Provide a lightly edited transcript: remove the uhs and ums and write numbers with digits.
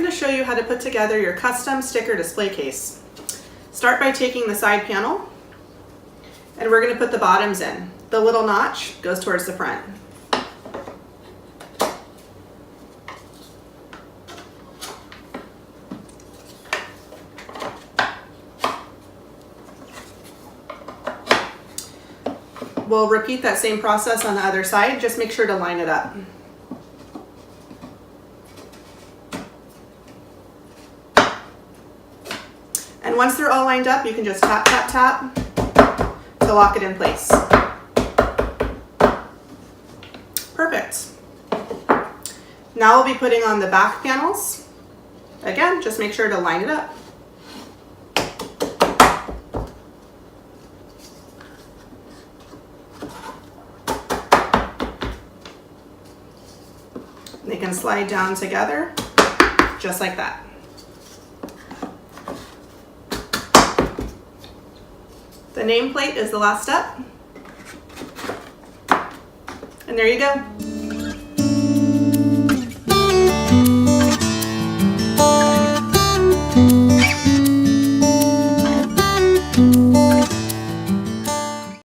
to show you how to put together your custom sticker display case. Start by taking the side panel, and we're going to put the bottoms in. The little notch goes towards the front. We'll repeat that same process on the other side. Just make sure to line it up. And once they're all lined up, you can just tap, tap, tap to lock it in place. Perfect. Now we'll be putting on the back panels. Again, just make sure to line it up. They can slide down together, just like that. The nameplate is the last step. And there you go.